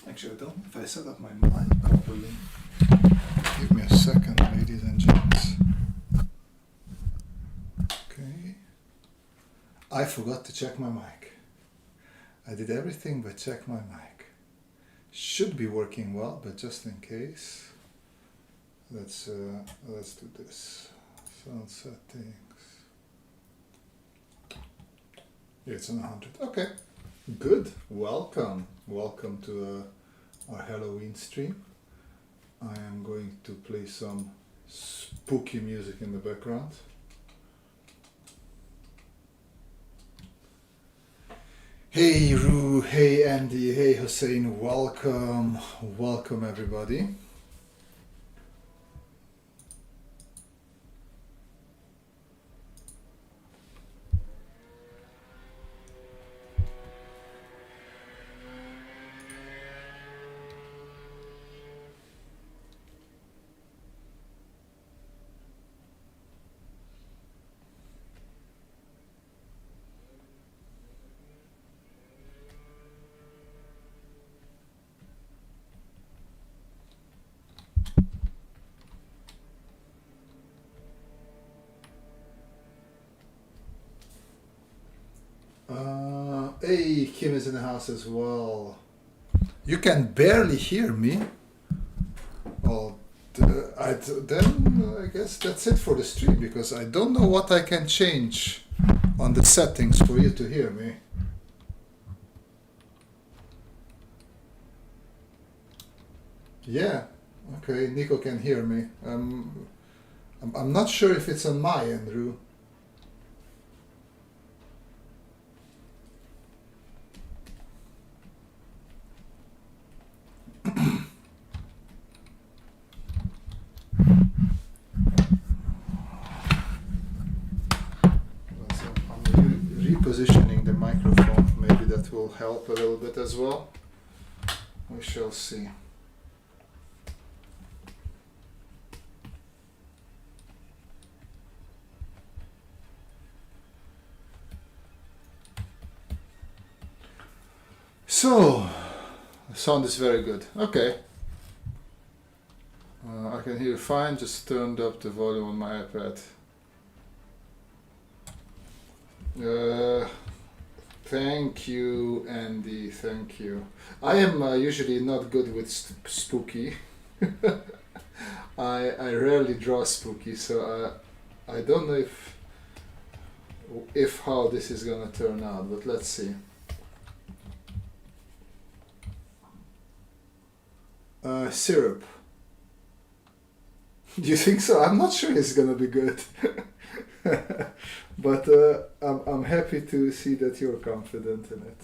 Actually, I don't know if I set up my mic properly. Give me a second, ladies and gents. Okay. I forgot to check my mic. I did everything but check my mic. Should be working well, but just in case, let's do this. Sound settings. Yeah, it's on 100. Okay. Good. Welcome to our Halloween stream. I am going to play some spooky music in the background. Hey Roo, hey Andy, hey Hussein, welcome everybody. Hey, Kim is in the house as well. You can barely hear me. Well, then I guess that's it for the stream, because I don't know what I can change on the settings for you to hear me. Yeah, okay, Nico can hear me. I'm not sure if it's on my end, Roo. Repositioning the microphone, maybe that will help a little bit as well. We shall see. So, the sound is very good. Okay. I can hear fine, just turned up the volume on my iPad. Thank you, Andy, thank you. I am usually not good with spooky. I rarely draw spooky, so I don't know if how this is gonna turn out, but let's see. Syrup. Do you think so? I'm not sure it's gonna be good. But I'm happy to see that you're confident in it.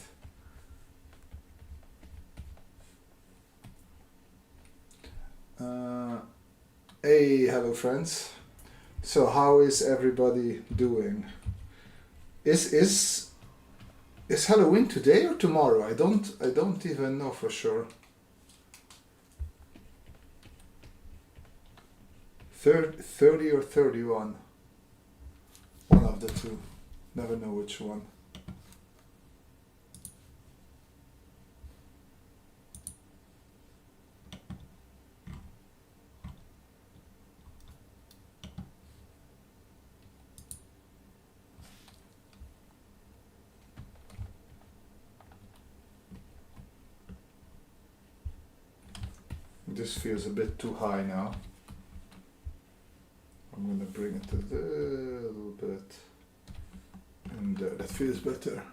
Hey, hello friends. So how is everybody doing? Is Halloween today or tomorrow? I don't even know for sure. 30 or 31. One of the two. Never know which one. This feels a bit too high now. I'm gonna bring it to a little bit, and that feels better.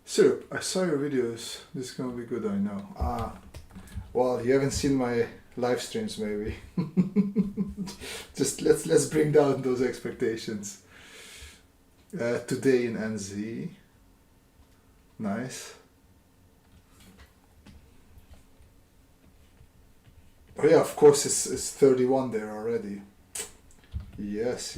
Syrup, I saw your videos. This is gonna be good, I know. Well, you haven't seen my live streams, maybe. Just let's bring down those expectations. Today in NZ. Nice. Oh yeah, of course it's 31 there already. Yes.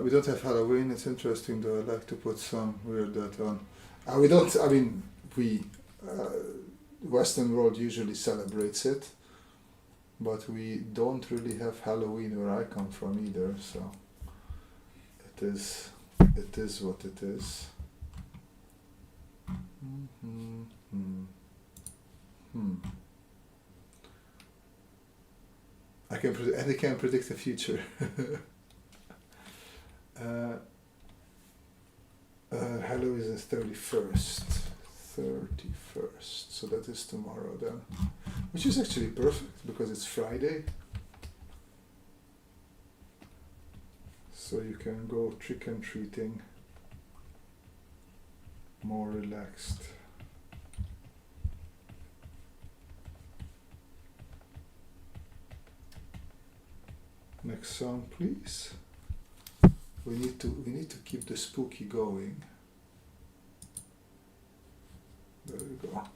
We don't have Halloween. It's interesting though. I like to put some weird that on. We don't. I mean, we Western world usually celebrates it, but we don't really have Halloween where I come from either. So it is what it is. I can predict the future. Halloween is the 31st. 31st. So that is tomorrow then. Which is actually perfect because it's Friday. So you can go trick and treating more relaxed. Next song, please. We need to keep the spooky going. There we go.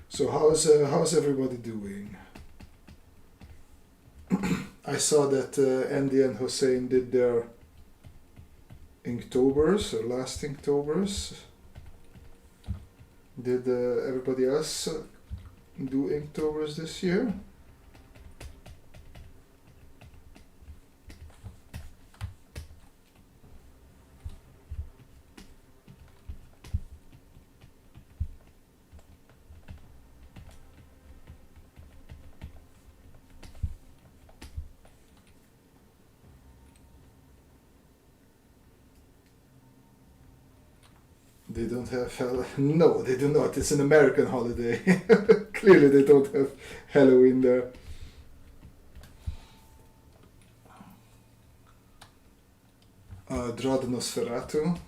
So how's everybody doing? I saw that Andy and Hossein did their Inktober's, or last Inktober's. Did everybody else do Inktober's this year? They don't have no, they do not. It's an American holiday. Clearly, they don't have Halloween there. Draw the Nosferatu.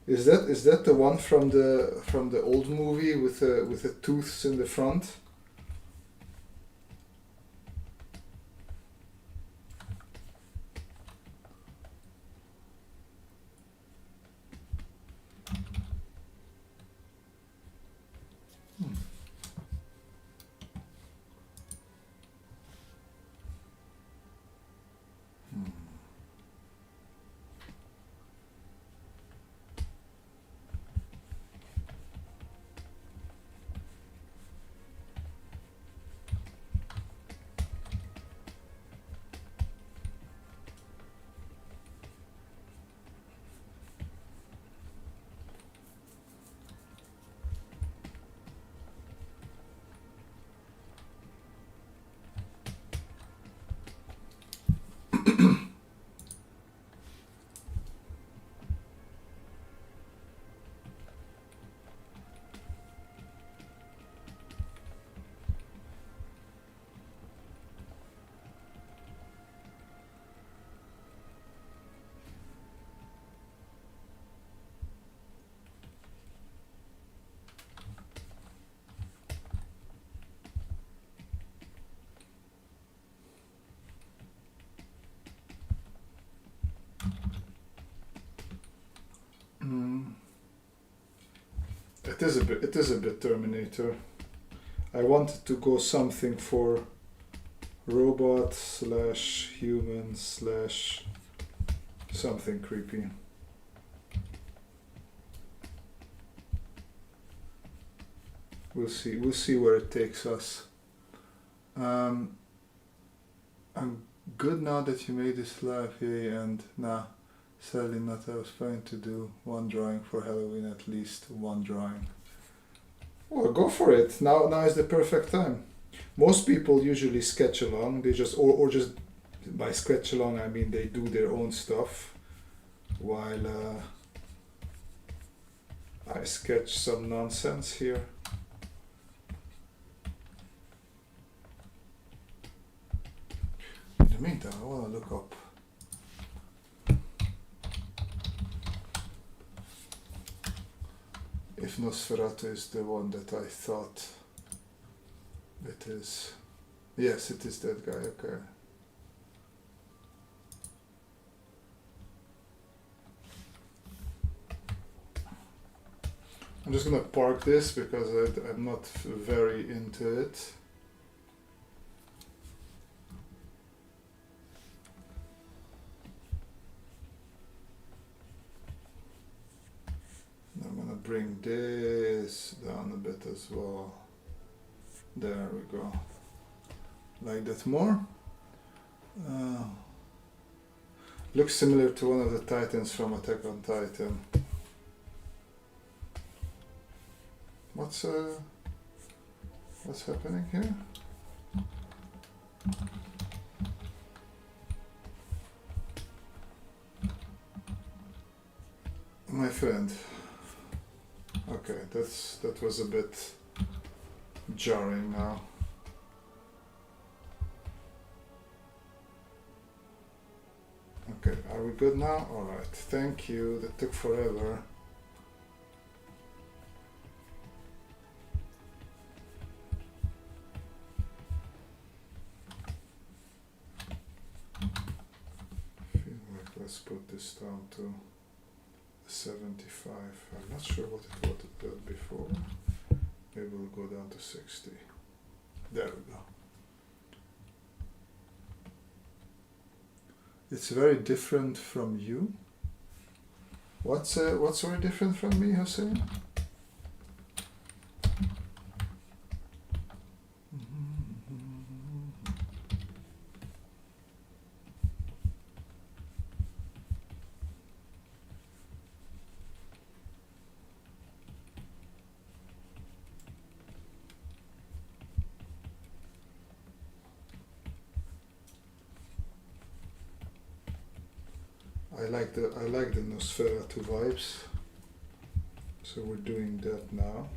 Is that the one from the old movie with the tooths in the front? It is a bit Terminator. I wanted to go something for robot / human / something creepy. We'll see where it takes us. I'm good now that you made this live, hey, and nah, sadly not. I was planning to do one drawing for Halloween, at least one drawing. Well, go for it. Now is the perfect time. Most people usually sketch along. They just or just by sketch along I mean they do their own stuff while I sketch some nonsense here. In the meantime, I want to look up if Nosferatu is the one that I thought it is. Yes, it is that guy, okay. I'm just gonna park this because I'm not very into it. I'm gonna bring this down a bit as well. There we go. Like that more. Looks similar to one of the Titans from Attack on Titan. What's happening here? My friend. Okay, that was a bit jarring now. Okay, are we good now? Alright, thank you. That took forever. I feel like let's put this down to 75. I'm not sure what it was before. Maybe we'll go down to 60. There we go. It's very different from you. What's very different from me, Hussein? I like the Nosferatu vibes. So we're doing that now.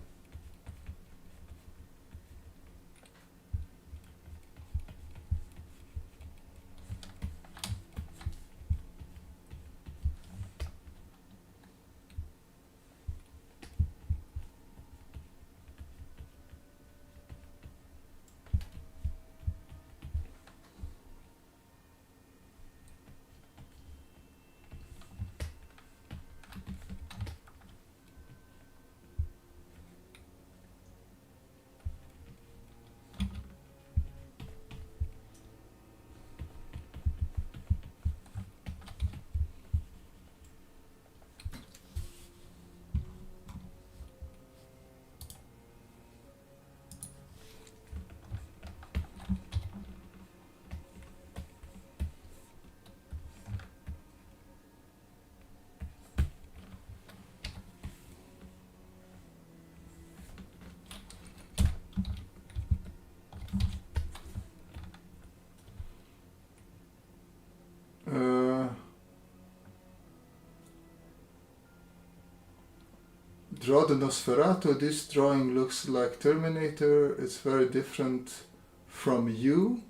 Draw the Nosferatu. This drawing looks like Terminator. It's very different from you.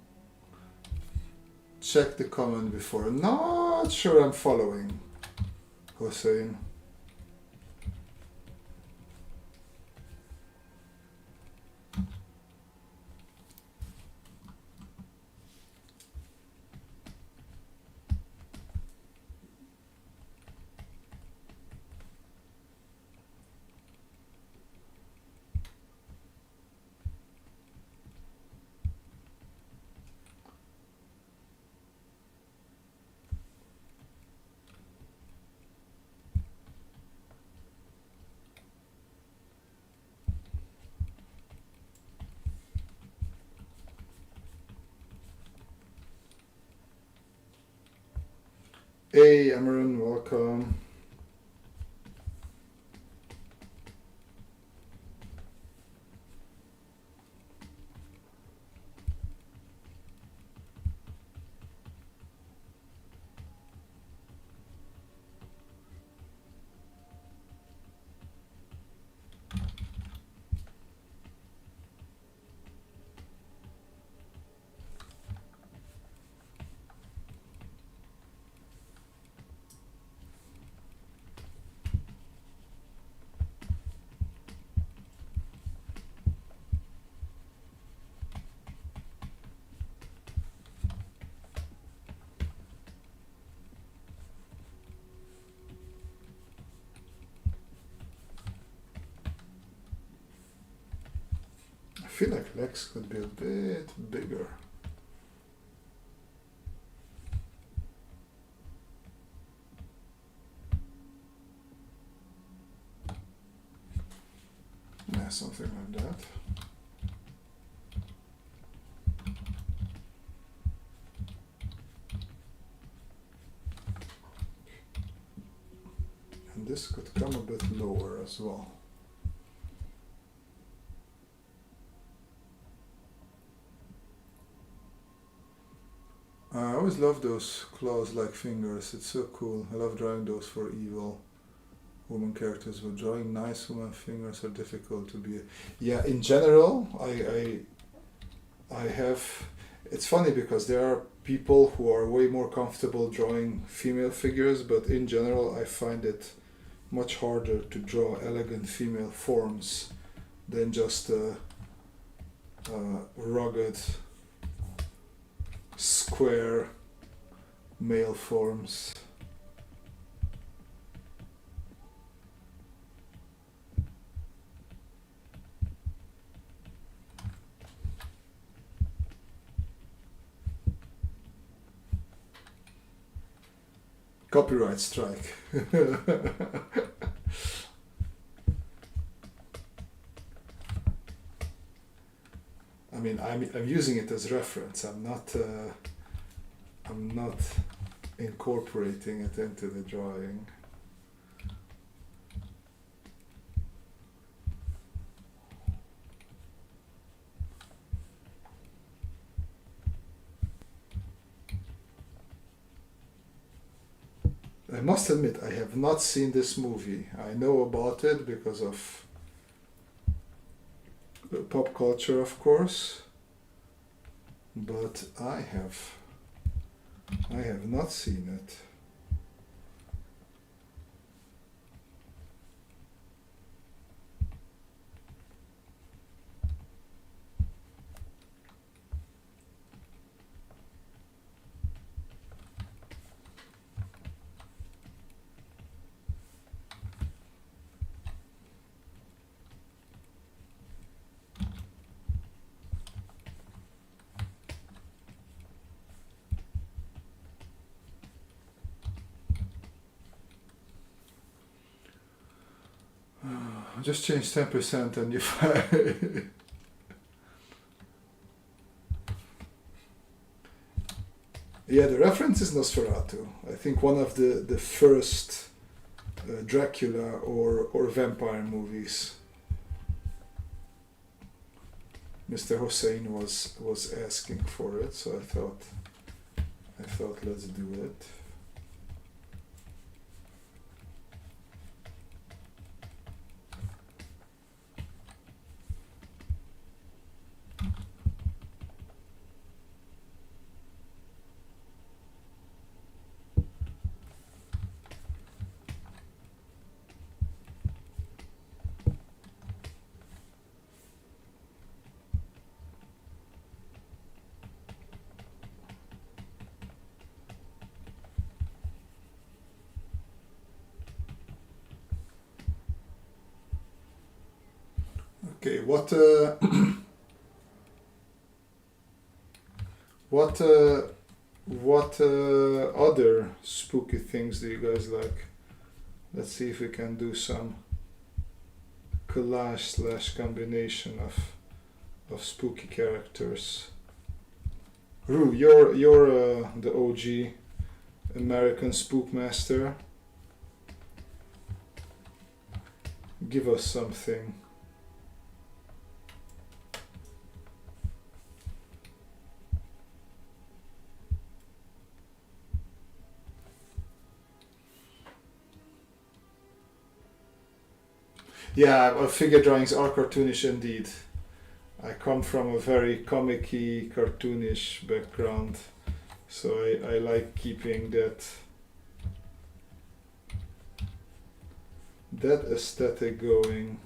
Check the comment before. I'm not sure I'm following, Hussein. Hey, Amaran, welcome. feel like legs could be a bit bigger. Yeah, something like that. And this could come a bit lower as well. I always love those claws-like fingers. It's so cool. I love drawing those for evil woman characters, but drawing nice woman fingers are difficult to be. Yeah, in general, I have. It's funny because there are people who are way more comfortable drawing female figures, but in general, I find it much harder to draw elegant female forms than just rugged, square male forms. Copyright strike. I mean, I'm using it as reference. I'm not incorporating it into the drawing. I must admit, I have not seen this movie. I know about it because of pop culture, of course, but I have not seen it. Just change 10% and you find. Yeah, the reference is Nosferatu. I think one of the first Dracula or vampire movies. Mr. Hossein was asking for it, so I thought let's do it. Okay, what other spooky things do you guys like? Let's see if we can do some collage / combination of spooky characters. Rue, you're the OG American spook master. Give us something. Yeah, figure drawings are cartoonish indeed. I come from a very comic-y, cartoonish background, so I like keeping that aesthetic going.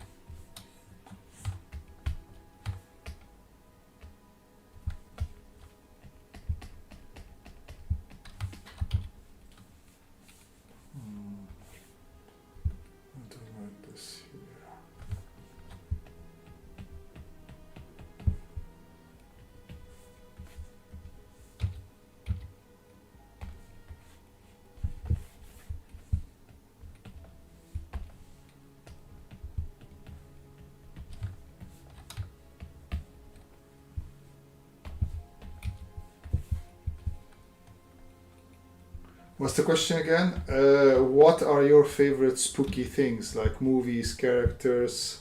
What's the question again? What are your favorite spooky things, like movies, characters?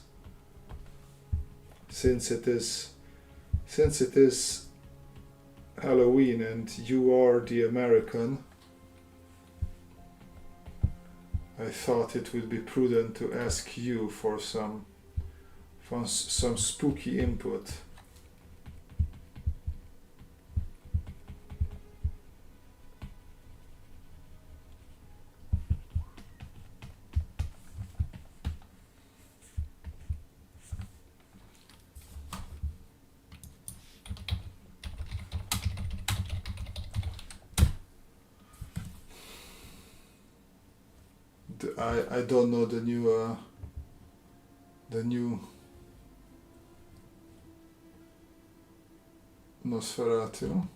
Since it is Halloween and you are the American, I thought it would be prudent to ask you for some spooky input. I don't know the new Nosferatu.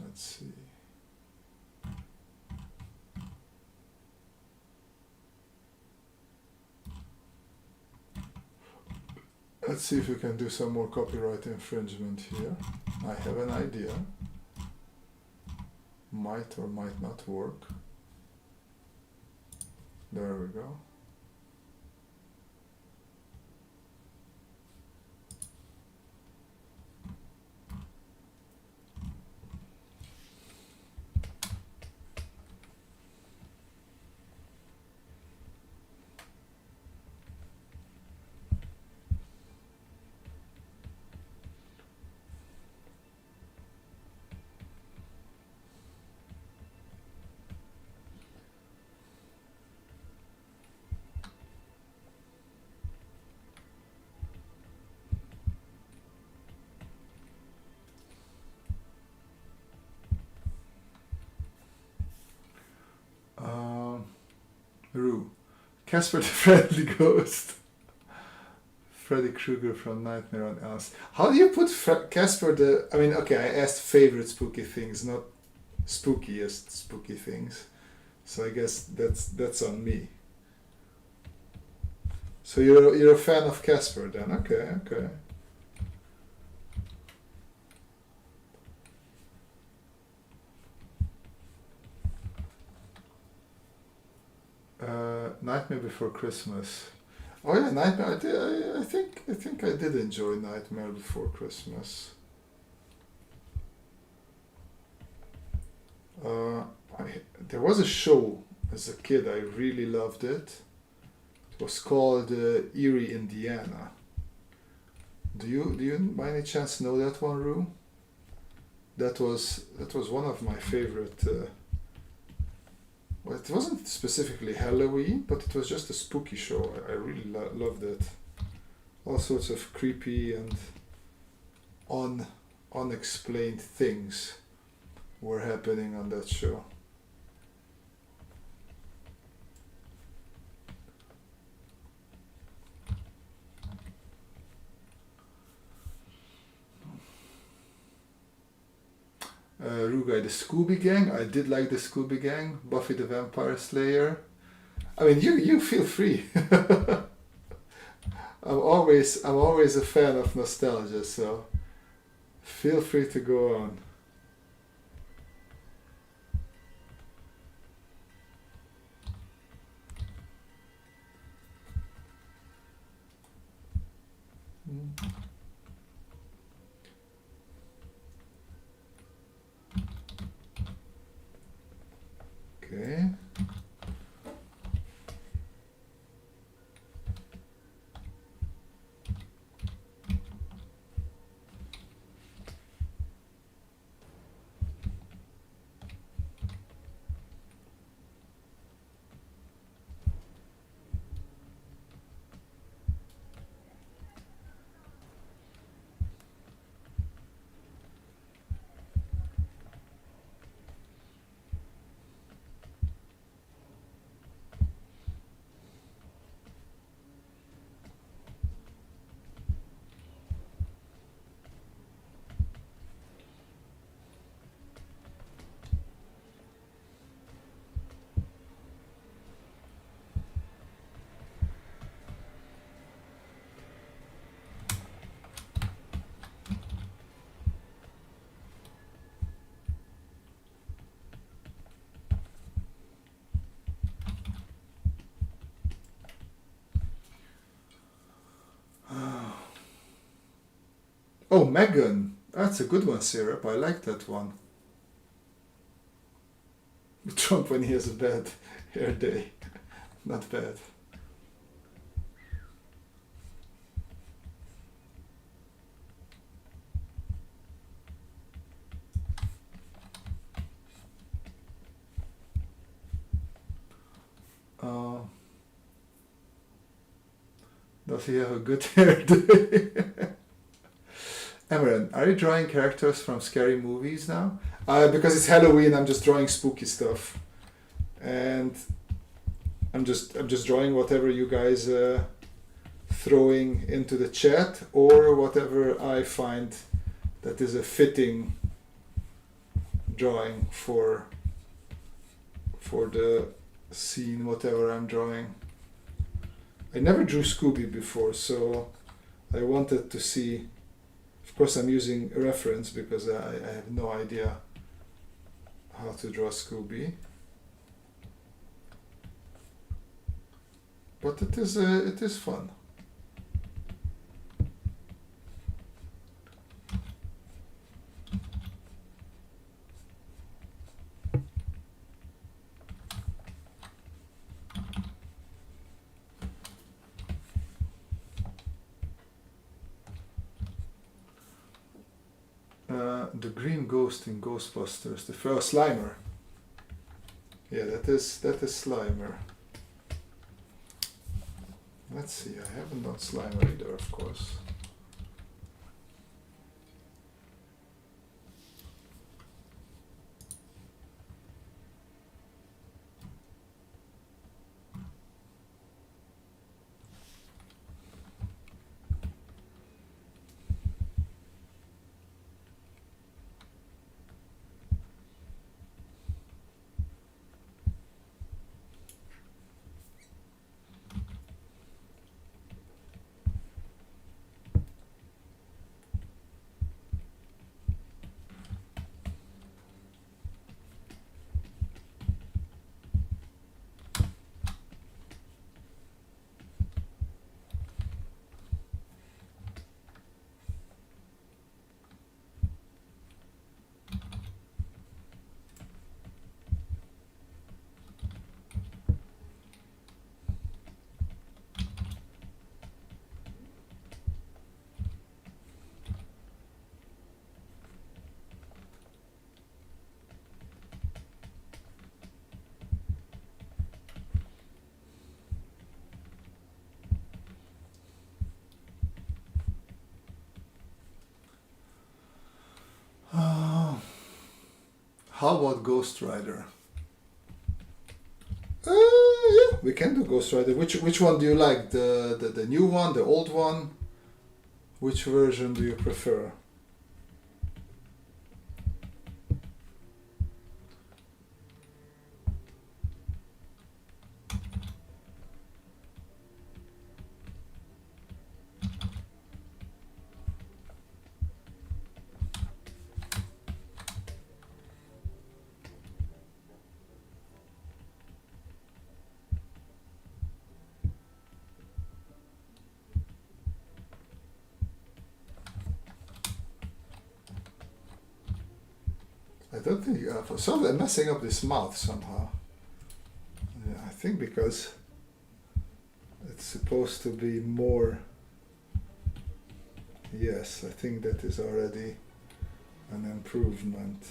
Let's see. Let's see if we can do some more copyright infringement here. I have an idea. Might or might not work. There we go. Rue. Casper the Friendly Ghost. Freddy Krueger from Nightmare on Elm Street. How do you put Casper the... I mean, okay, I asked favorite spooky things, not spookiest spooky things. So I guess that's on me. So you're a fan of Casper then? Okay. Nightmare Before Christmas. Oh yeah, Nightmare. I think I did enjoy Nightmare Before Christmas. There was a show as a kid. I really loved it. It was called Erie, Indiana. Do you by any chance know that one, Rue? That was one of my favorite. Well, it wasn't specifically Halloween, but it was just a spooky show. I really loved it. All sorts of creepy and unexplained things were happening on that show. Rugai, the Scooby Gang. I did like the Scooby Gang. Buffy the Vampire Slayer. I mean, you feel free. I'm always a fan of nostalgia, so feel free to go on. Okay. Oh, Megan. That's a good one, Syrup. I like that one. Trump when he has a bad hair day. Not bad. Does he have a good hair day? Emran, are you drawing characters from scary movies now? Because it's Halloween, I'm just drawing spooky stuff, and I'm just drawing whatever you guys throwing into the chat or whatever I find that is a fitting drawing for the scene, whatever I'm drawing. I never drew Scooby before, so I wanted to see. Of course, I'm using a reference because I have no idea how to draw Scooby. But it is fun. The green ghost in Ghostbusters, the first Slimer. Yeah, that is Slimer. Let's see, I haven't done Slimer either, of course. How about Ghost Rider? Yeah, we can do Ghost Rider. Which one do you like? The new one, the old one? Which version do you prefer? I don't think for some they're messing up this mouth somehow. Yeah, I think because it's supposed to be more. Yes, I think that is already an improvement.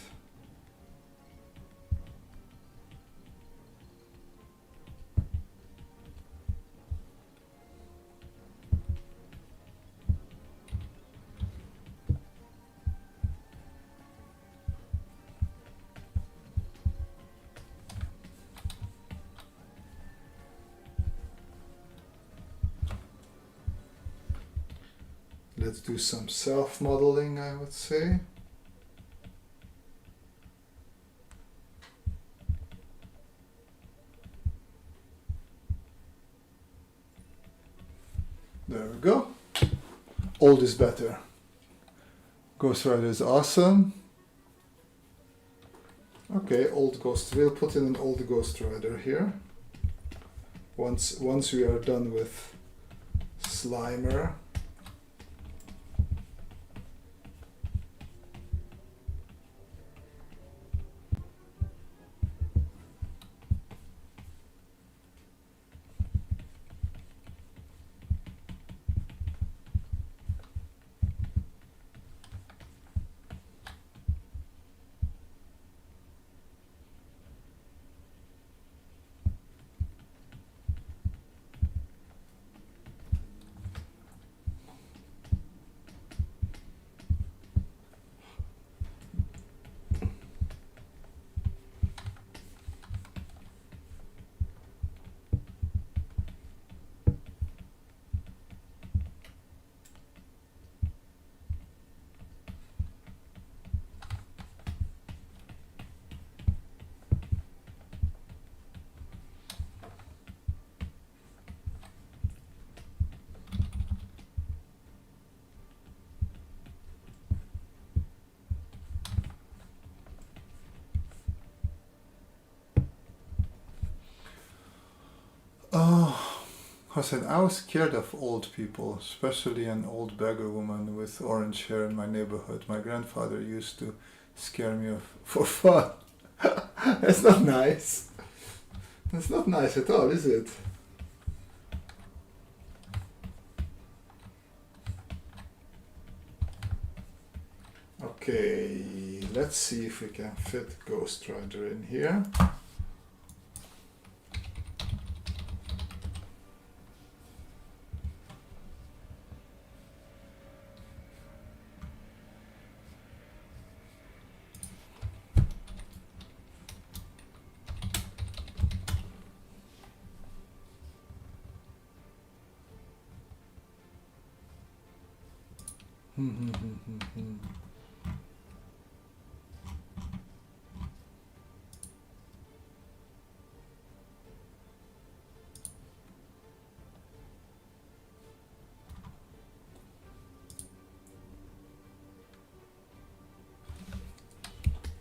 Let's do some self-modeling, I would say. There we go. Old is better. Ghost Rider is awesome. Okay, old Ghost. We'll put in an old Ghost Rider here. Once we are done with Slimer. said, I was scared of old people, especially an old beggar woman with orange hair in my neighborhood. My grandfather used to scare me for fun. That's not nice. That's not nice at all, is it? Okay, let's see if we can fit Ghost Rider in here.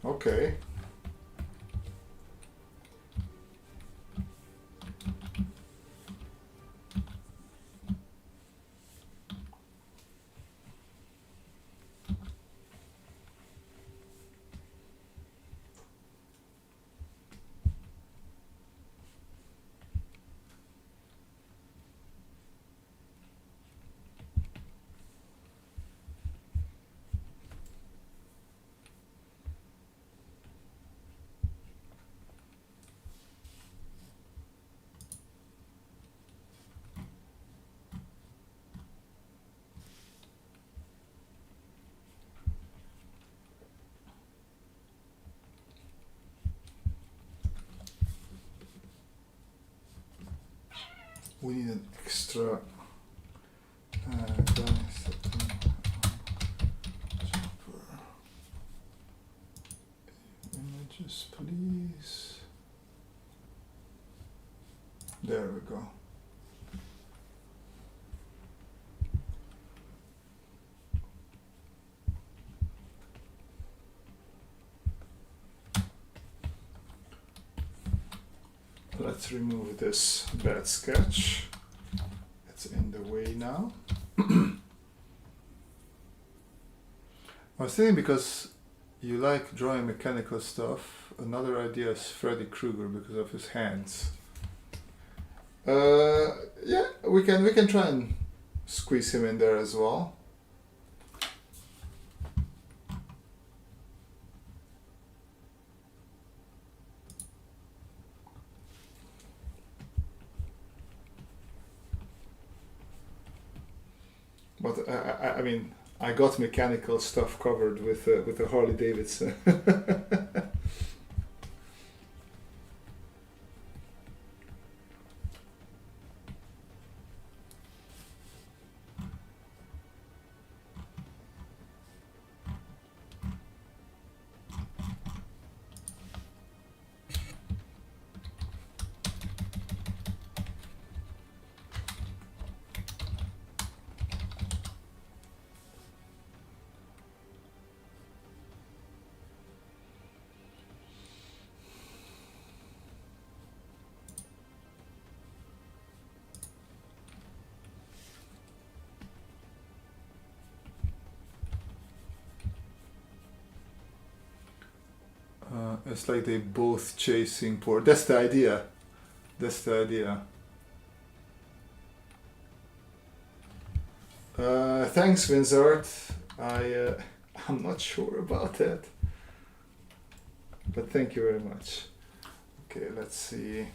Okay. We need an extra images, please. There we go. Let's remove this bad sketch. It's in the way now. I was thinking, because you like drawing mechanical stuff, another idea is Freddy Krueger because of his hands. Yeah, we can try and squeeze him in there as well. But I mean, I got mechanical stuff covered with a Harley Davidson. It's like they both chasing port. That's the idea. That's the idea. Thanks, Vinsart. I'm not sure about that, but thank you very much. Okay, let's see.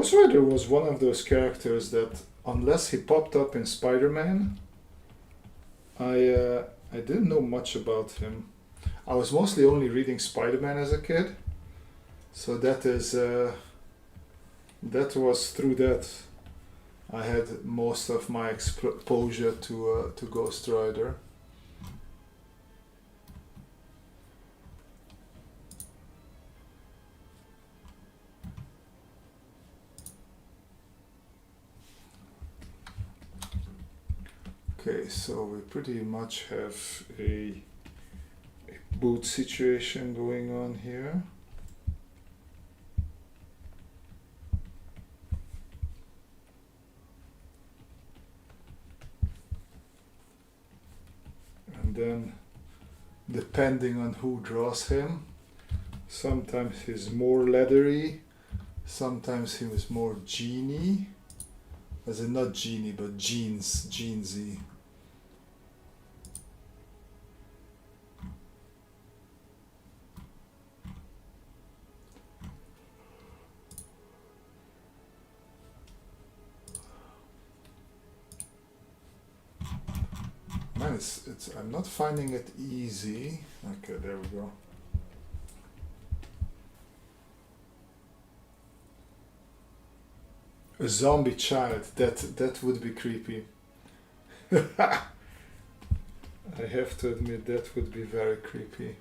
Ghost Rider was one of those characters that, unless he popped up in Spider-Man, I didn't know much about him. I was mostly only reading Spider-Man as a kid, so that was through that I had most of my exposure to Ghost Rider. Okay, so we pretty much have a boot situation going on here. And then, depending on who draws him, sometimes he's more leathery, sometimes he was more jeany, as in not genie but jeansy. Man, I'm not finding it easy. Okay, there we go. A zombie child, that would be creepy. I have to admit, that would be very creepy.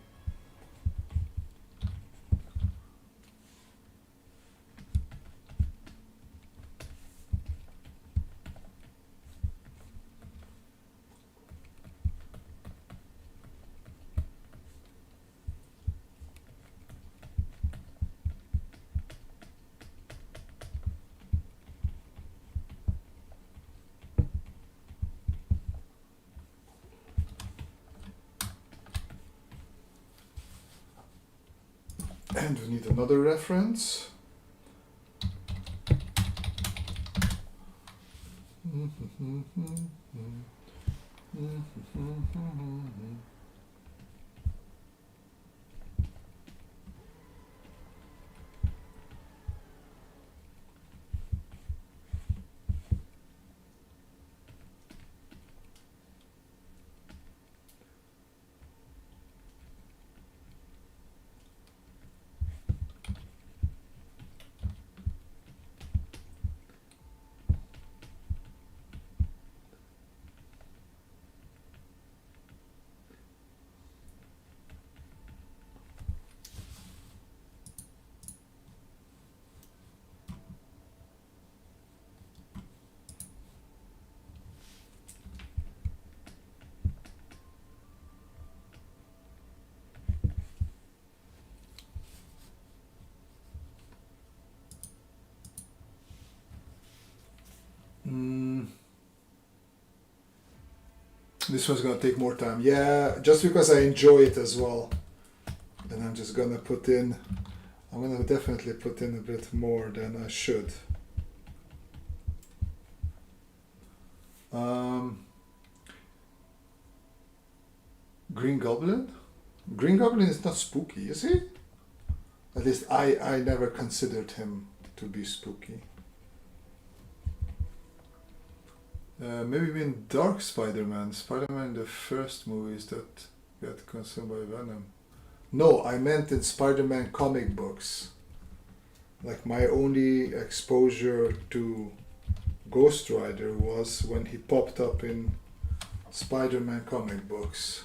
And we need another reference. This one's gonna take more time. Yeah, just because I enjoy it as well. Then I'm just gonna I'm gonna definitely put in a bit more than I should. Green Goblin? Green Goblin is not spooky, is he? At least I never considered him to be spooky. Maybe even Dark Spider-Man. Spider-Man, the first movies that got consumed by Venom. No, I meant in Spider-Man comic books. Like my only exposure to Ghost Rider was when he popped up in Spider-Man comic books.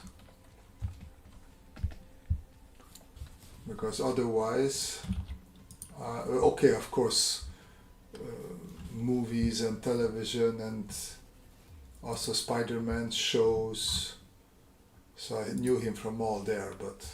Because otherwise, okay, of course, movies and television and also Spider-Man shows, so I knew him from all there, but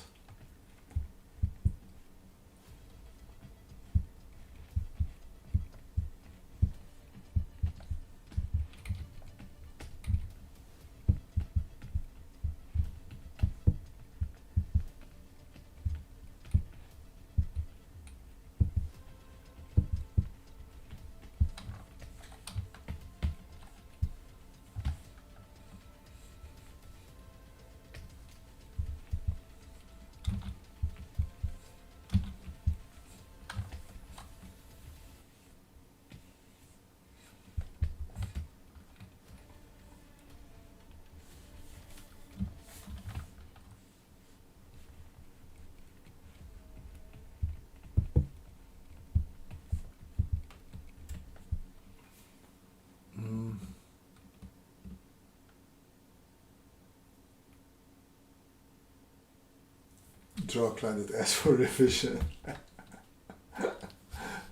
draw a client that asks for revision.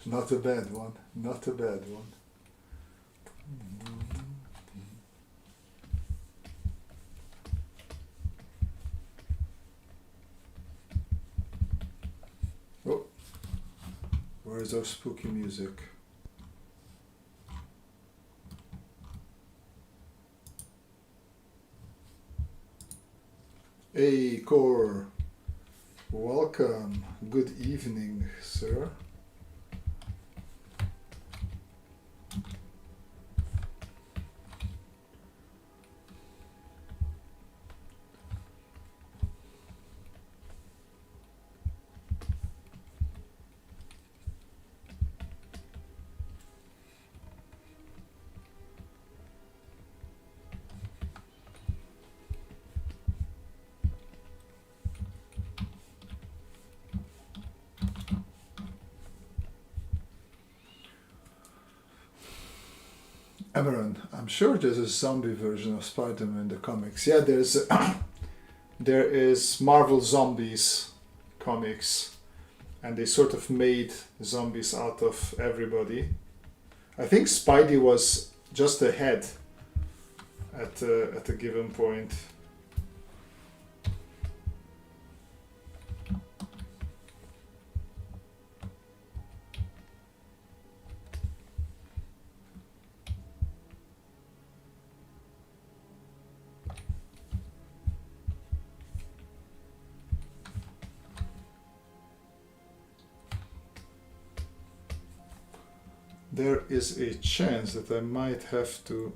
Not a bad one. Not a bad one. Oh, where's our spooky music? Hey, Core. Welcome. Good evening, sir. Amaran, I'm sure there's a zombie version of Spider-Man in the comics. Yeah, there is Marvel Zombies comics, and they sort of made zombies out of everybody. I think Spidey was just a head at a given point. There is a chance that I might have to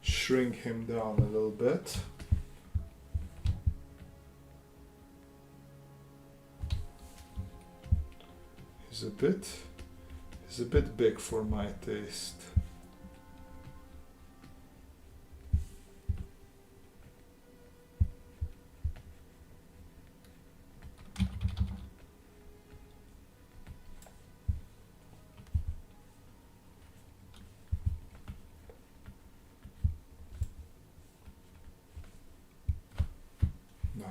shrink him down a little bit. He's a bit big for my taste.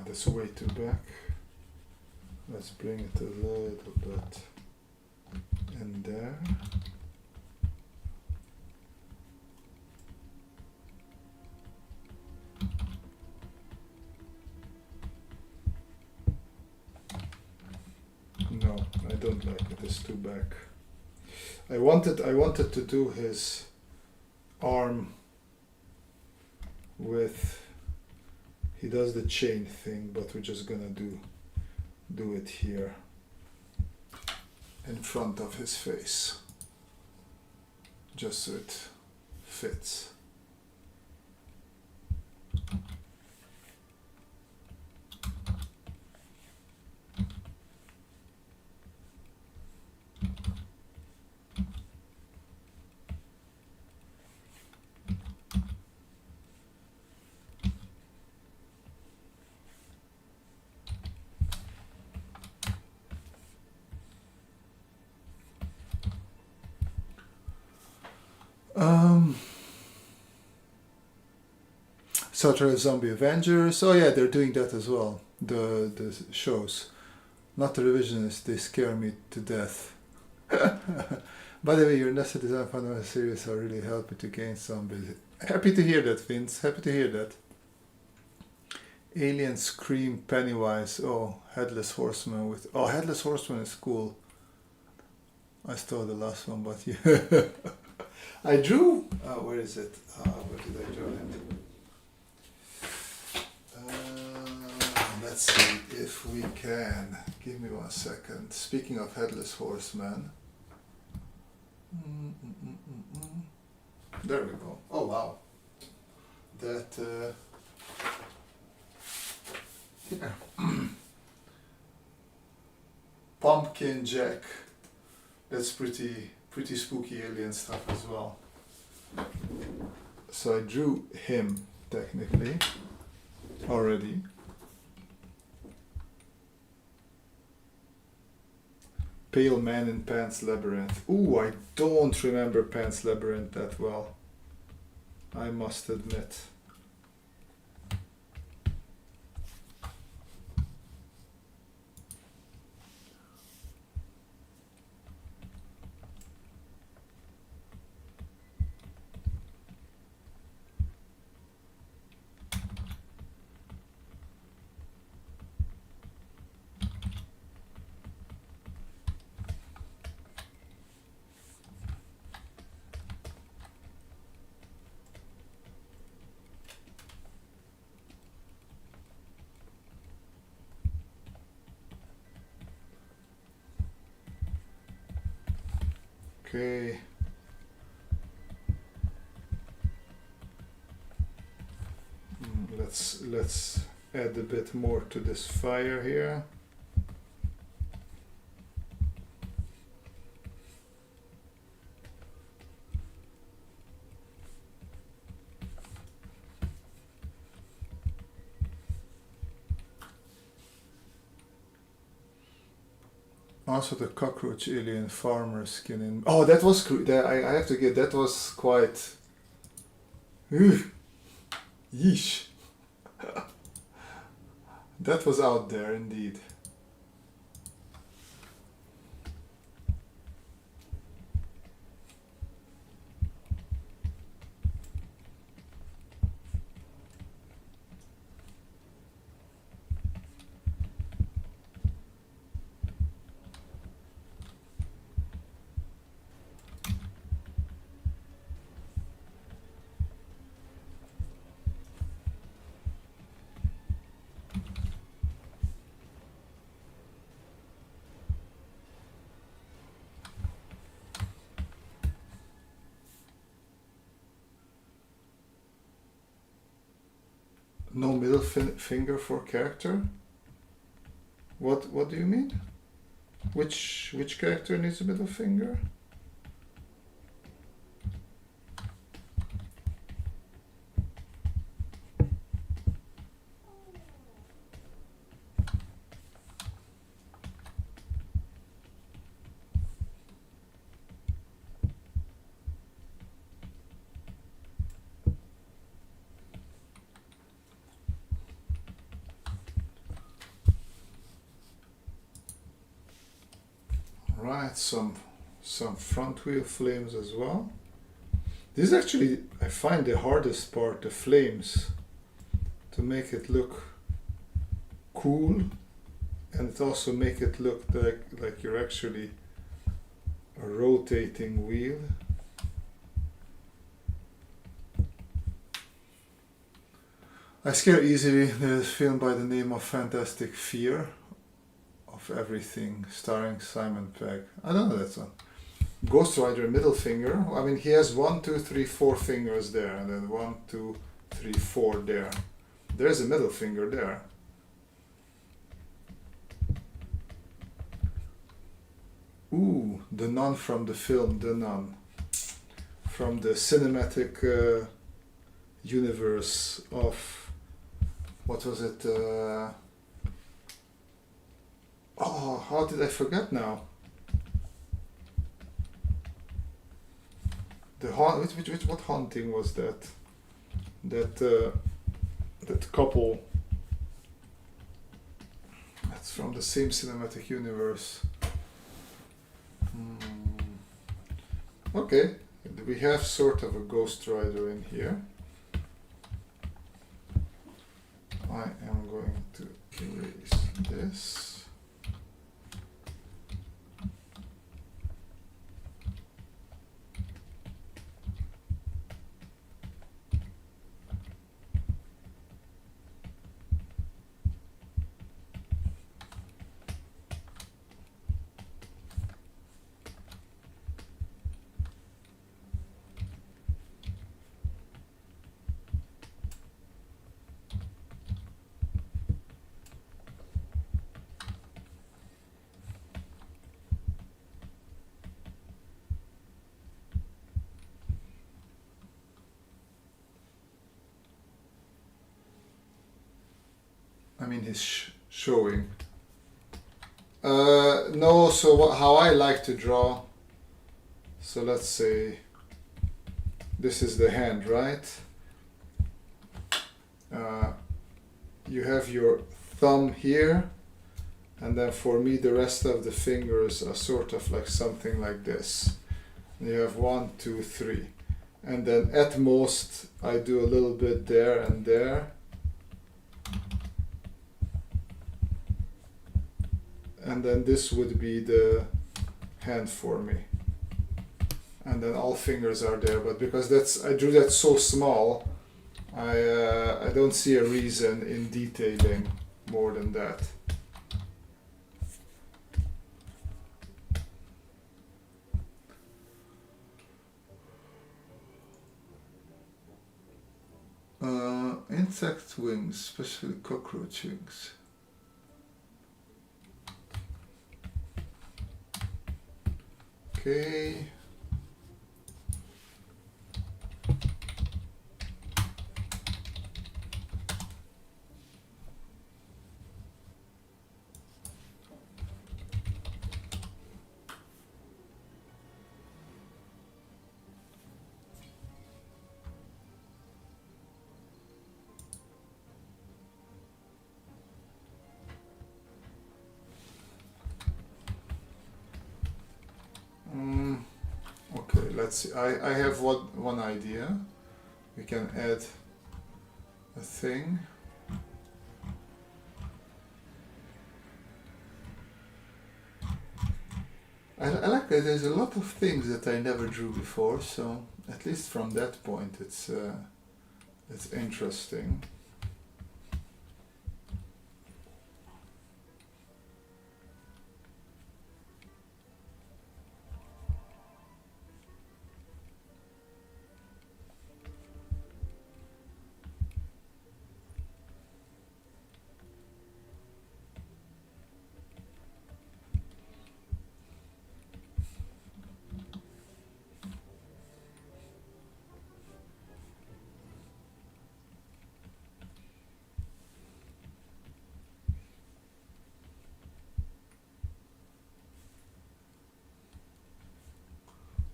That's way too back. Let's bring it a little bit in there. No, I don't like it. It's too back. I wanted to do his arm with. He does the chain thing, but we're just gonna do it here in front of his face, just so it fits. Saturday Zombie Avengers. Oh yeah, they're doing that as well. The shows, not the revisionists. They scare me to death. By the way, your nested design fundamental series are really helping to gain zombies. Happy to hear that, Vince. Happy to hear that. Alien Scream Pennywise. Oh, Headless Horseman with. Oh, Headless Horseman is cool. I stole the last one, but yeah. I drew. Where is it? Where did I draw it? Let's see if we can. Give me 1 second. Speaking of Headless Horseman. There we go. Oh wow. That. Yeah. Pumpkin Jack. That's pretty spooky alien stuff as well. So I drew him technically already. Pale Man in Pan's Labyrinth. Ooh, I don't remember Pan's Labyrinth that well, I must admit. Okay. Let's add a bit more to this fire here. Also the cockroach alien farmer skin in... Oh, that was... I have to get... That was quite... Yeesh. That was out there indeed. No middle finger for character? What do you mean? Which character needs a middle finger? Right, some front wheel flames as well. This is actually, I find the hardest part, the flames, to make it look cool, and it also make it look like you're actually a rotating wheel. I scare easily. There's a film by the name of Fantastic Fear of Everything, starring Simon Pegg. I don't know that one. Ghost Rider middle finger. I mean, he has 1, 2, 3, 4 fingers there, and then 1, 2, 3, 4 there. There's a middle finger there. Ooh, the nun from the film The Nun, from the cinematic universe of, what was it? Oh, how did I forget now? What haunting was that? That couple. That's from the same cinematic universe. Okay, we have sort of a Ghost Rider in here. I am going to erase this. I mean, he's showing. No, so how I like to draw. So let's say this is the hand, right? You have your thumb here, and then for me the rest of the fingers are sort of like something like this. And you have 1, 2, 3, and then at most I do a little bit there and there. And then this would be the hand for me, and then all fingers are there. But because I drew that so small, I don't see a reason in detailing more than that. Insect wings, especially cockroach wings. Okay. Okay, let's see. I have one idea. We can add a thing. I like that there's a lot of things that I never drew before, so at least from that point it's interesting.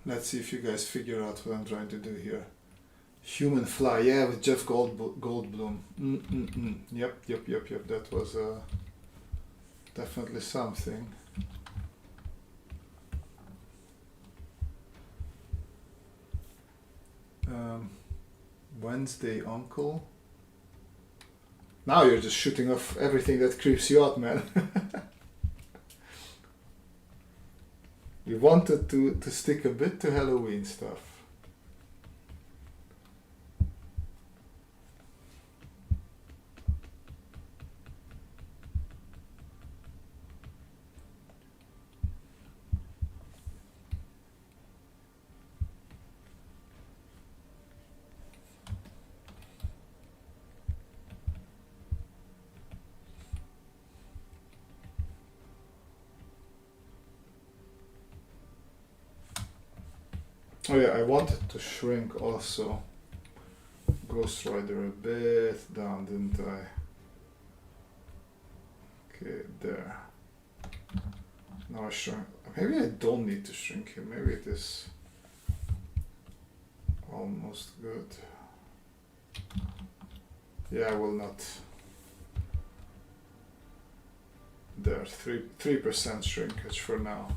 Let's see if you guys figure out what I'm trying to do here. Human fly, yeah, with Jeff Goldblum. Yep. That was definitely something. Wednesday Uncle. Now you're just shooting off everything that creeps you out, man. We wanted to stick a bit to Halloween stuff. Oh yeah, I wanted to shrink also Ghost Rider a bit down, didn't I? Okay, there. Now I shrink. Maybe I don't need to shrink him. Maybe it is almost good. Yeah, I will not. There, 3% shrinkage for now.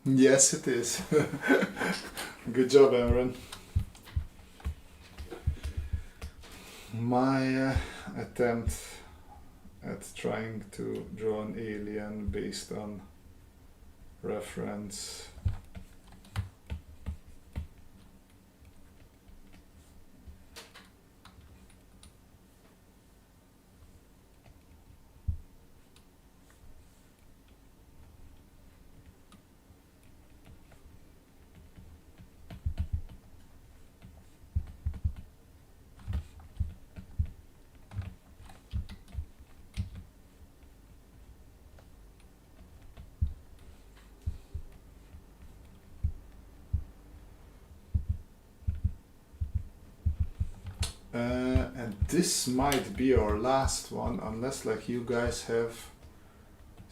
Yes, it is. Good job, Aaron. My attempt at trying to draw an alien based on reference. And this might be our last one, unless like you guys have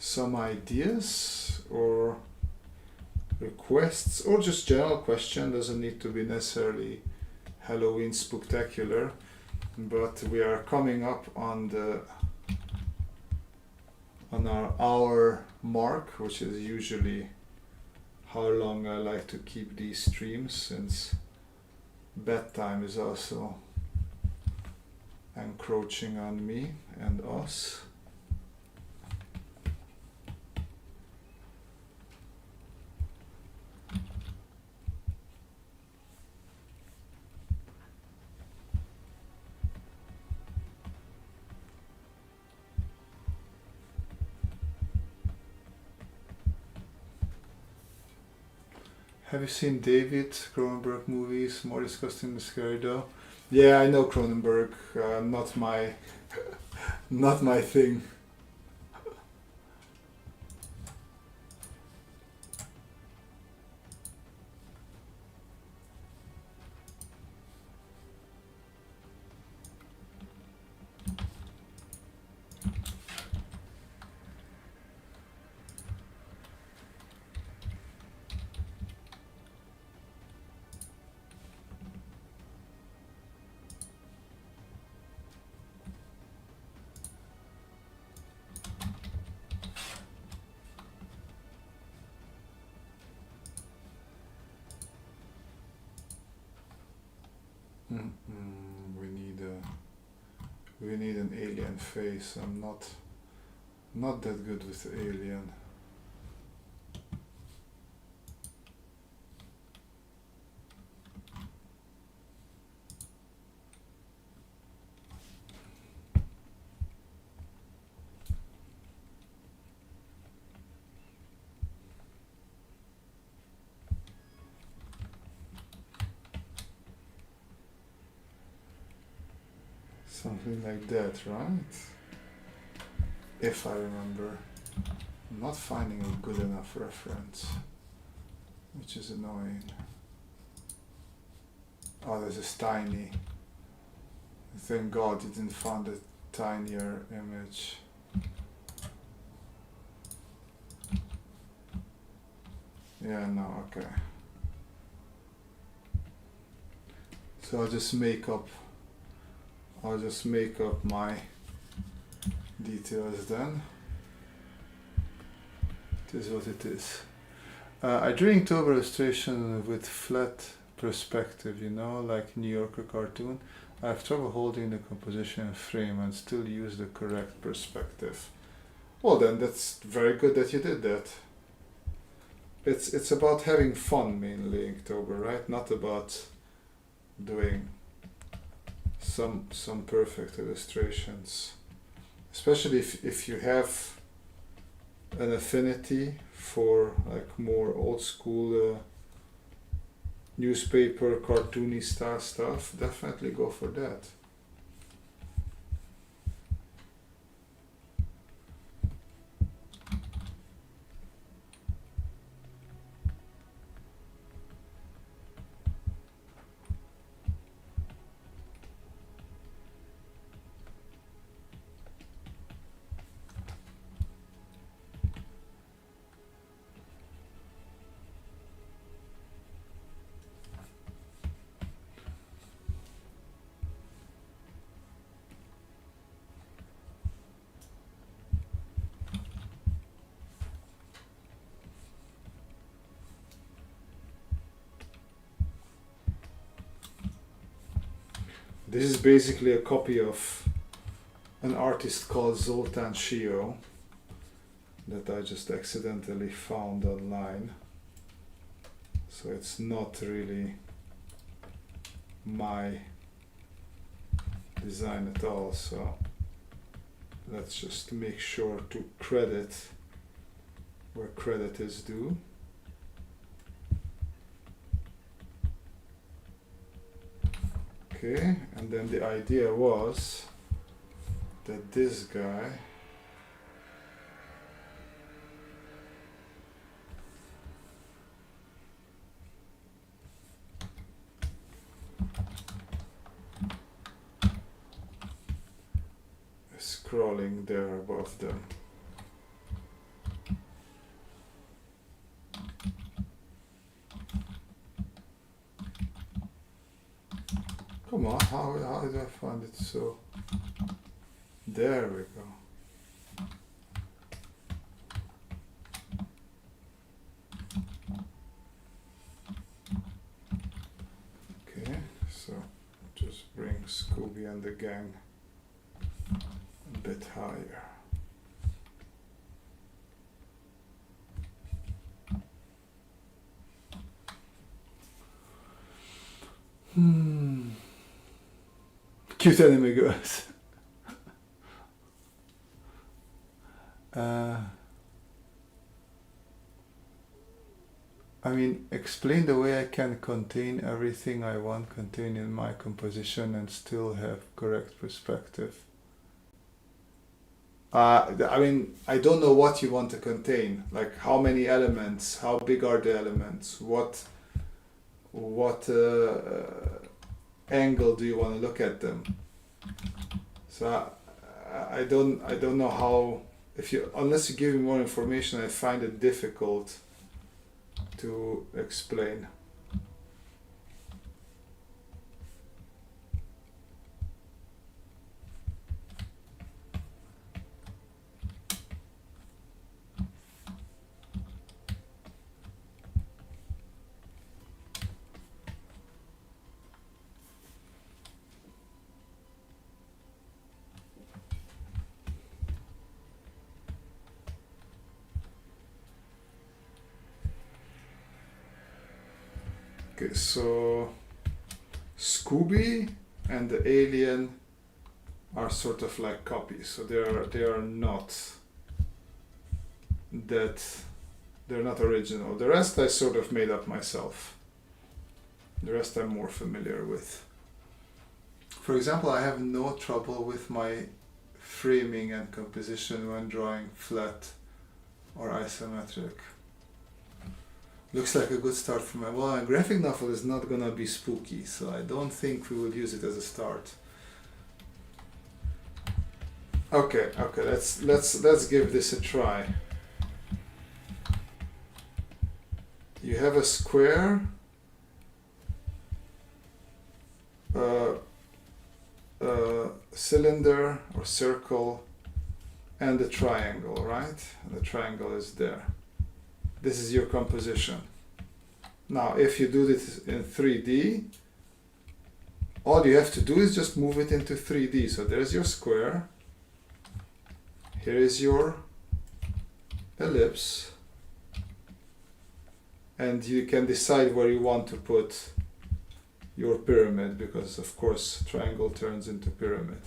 some ideas or requests, or just general question. Doesn't need to be necessarily Halloween spectacular, but we are coming up on our hour mark, which is usually how long I like to keep these streams, since bedtime is also encroaching on me and us. Have you seen David Cronenberg movies? More disgusting than scary though. Yeah, I know Cronenberg. Not my, not my thing. We need an alien face. I'm not that good with alien. Something like that, right? If I remember. I'm not finding a good enough reference, which is annoying. Oh, this is tiny. Thank God you didn't find a tinier image. Yeah, no, okay. So I'll just make up my details then. It is what it is. I drew Inktober illustration with flat perspective, you know, like New Yorker cartoon. I have trouble holding the composition frame and still use the correct perspective. Well then, that's very good that you did that. It's about having fun mainly, Inktober, right? Not about doing some perfect illustrations, especially if you have an affinity for like more old school newspaper cartoony style stuff. Definitely go for that. This is basically a copy of an artist called Zoltán Sió that I just accidentally found online. So it's not really my design at all. So let's just make sure to credit where credit is due. Okay, and then the idea was that this guy is scrolling there above them. come on, how did I find it? So, there we go. Okay, so just bring Scooby and the gang a bit higher. Cute anime girls. I mean, explain the way I can contain everything I want contained in my composition and still have correct perspective. I mean, I don't know what you want to contain. Like, how many elements? How big are the elements? What angle do you want to look at them? So I don't know how. Unless you give me more information, I find it difficult to explain. Okay, so Scooby and the alien are sort of like copies, so they are not they're not original. The rest I sort of made up myself. The rest I'm more familiar with. For example, I have no trouble with my framing and composition when drawing flat or isometric. Looks like a good start for my... Well, a graphic novel is not gonna be spooky, so I don't think we will use it as a start. Okay, let's give this a try. You have a square, cylinder or circle, and a triangle, right? And the triangle is there. This is your composition. Now, if you do this in 3D, all you have to do is just move it into 3D. So there's your square. Here is your ellipse. And you can decide where you want to put your pyramid, because of course triangle turns into pyramid.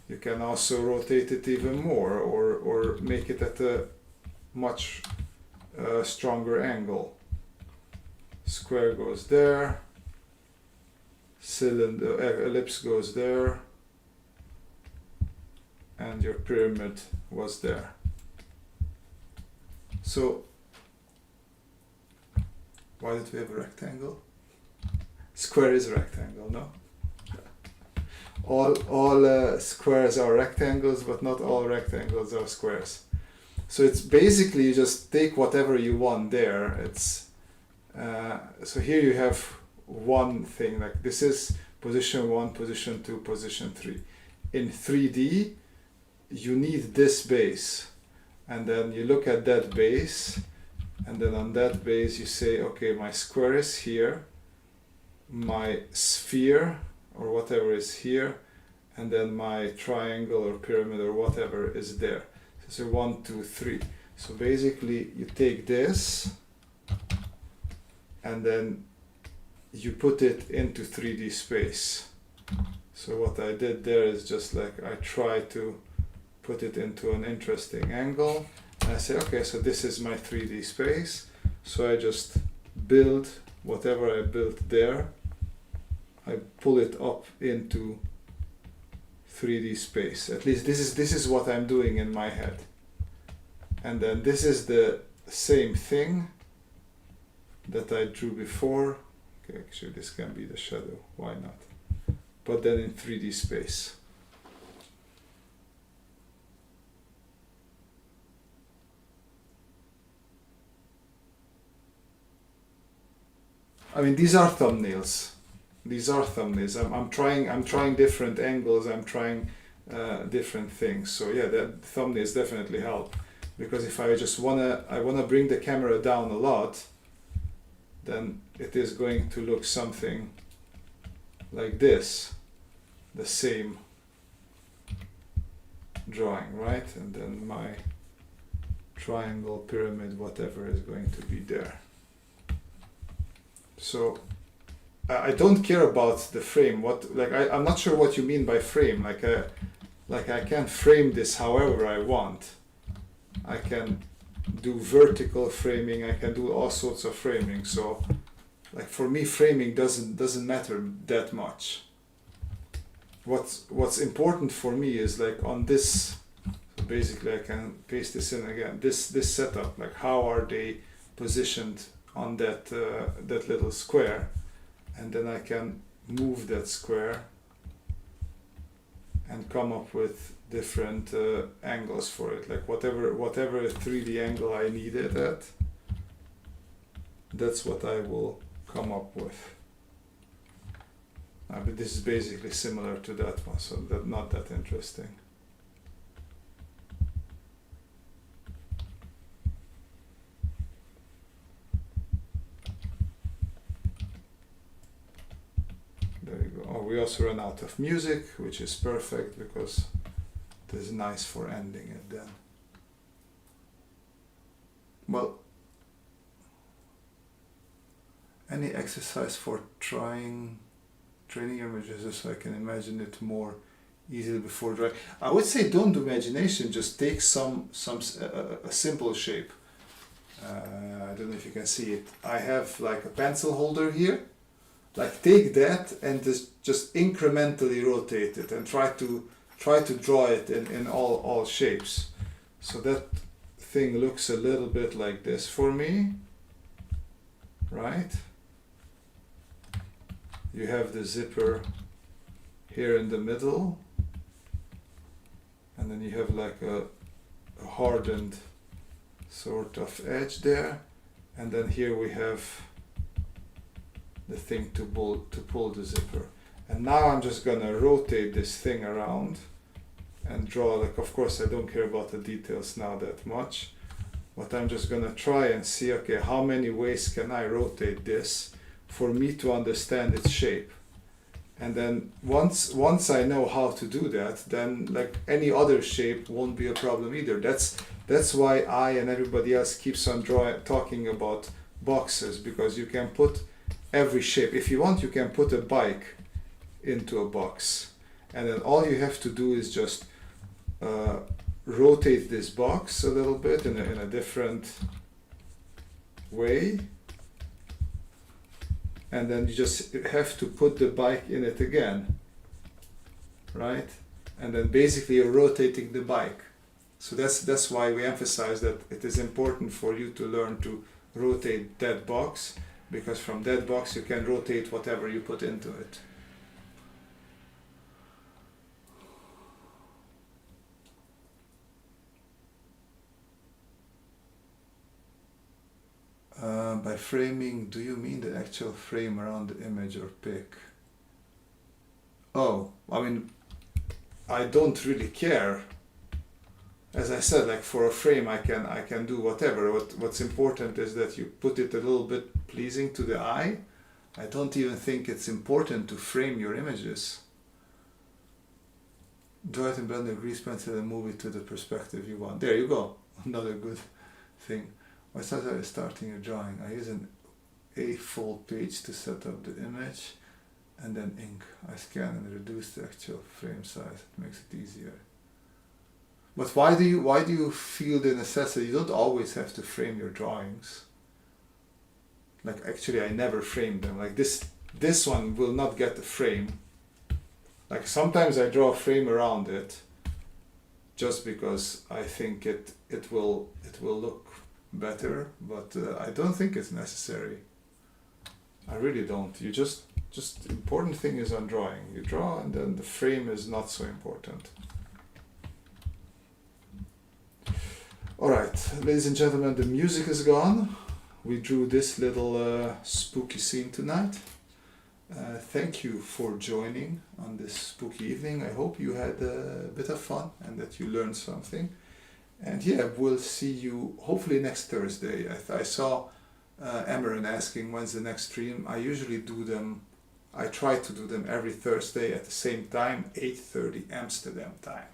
You can also rotate it even more, or make it at a much stronger angle. Square goes there, cylinder, ellipse goes there, and your pyramid was there. So why did we have a rectangle? Square is a rectangle, no? All squares are rectangles, but not all rectangles are squares. So it's basically you just take whatever you want there. It's so here you have one thing, like this is position 1, position 2, position 3. In 3D, you need this base, and then you look at that base, and then on that base you say, okay, my square is here, my sphere or whatever is here, and then my triangle or pyramid or whatever is there. So 1, 2, 3. So basically you take this and then you put it into 3D space. So what I did there is just like I try to put it into an interesting angle, and I say, okay, so this is my 3D space. So I just build whatever I built there, I pull it up into 3D space. At least this is what I'm doing in my head. And then this is the same thing that I drew before. Okay, actually this can be the shadow, why not? But then in 3D space. I mean, these are thumbnails. these are thumbnails. I'm trying different angles. I'm trying different things. So yeah, that thumbnails definitely help, because if I just wanna bring the camera down a lot, then it is going to look something like this, the same drawing, right? And then my triangle, pyramid, whatever is going to be there. So I don't care about the frame. I'm not sure what you mean by frame. Like I can frame this however I want. I can do vertical framing. I can do all sorts of framing. So like for me, framing doesn't matter that much. What's important for me is like on this. So basically, I can paste this in again. This setup, like how are they positioned on that that little square, and then I can move that square and come up with different angles for it, like whatever 3D angle I need it at, that's what I will come up with. But this is basically similar to that one, so that not that interesting. There you go. Oh, we also ran out of music, which is perfect because it is nice for ending it then. Well, any exercise for training images so I can imagine it more easily before drawing? I would say don't do imagination, just take a simple shape. I don't know if you can see it. I have like a pencil holder here. Like take that and just incrementally rotate it and try to draw it in all shapes. So that thing looks a little bit like this for me, right? You have the zipper here in the middle, and then you have like a hardened sort of edge there, and then here we have the thing to pull the zipper. And now I'm just gonna rotate this thing around and draw, like, of course I don't care about the details now that much, but I'm just gonna try and see, okay, how many ways can I rotate this for me to understand its shape. And then once I know how to do that, then like any other shape won't be a problem either. That's why I and everybody else keeps on talking about boxes, because you can put every shape. If you want, you can put a bike into a box, and then all you have to do is just rotate this box a little bit in a different way, and then you just have to put the bike in it again, right? And then basically you're rotating the bike. So that's why we emphasize that it is important for you to learn to rotate that box, because from that box you can rotate whatever you put into it. By framing, do you mean the actual frame around the image or pic? Oh, I mean, I don't really care. As I said, like for a frame I can do whatever. What's important is that you put it a little bit pleasing to the eye. I don't even think it's important to frame your images. Draw it in Blender grease pencil and move it to the perspective you want. There you go, another good thing. I started starting a drawing. I use a full page to set up the image, and then ink. I scan and reduce the actual frame size. It makes it easier. But why do you feel the necessity? You don't always have to frame your drawings. Like actually, I never frame them. Like this one will not get a frame. Like sometimes I draw a frame around it, just because I think it will look better, but I don't think it's necessary. I really don't. You just important thing is on drawing. You draw, and then the frame is not so important. Alright, ladies and gentlemen, the music is gone. We drew this little spooky scene tonight. Thank you for joining on this spooky evening. I hope you had a bit of fun and that you learned something. And yeah, we'll see you hopefully next Thursday. I saw Amaran asking when's the next stream. I usually do them, I try to do them every Thursday at the same time, 8:30 Amsterdam time.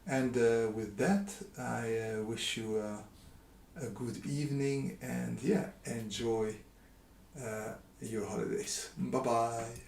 And with that, I wish you a good evening and yeah, enjoy your holidays. Bye bye.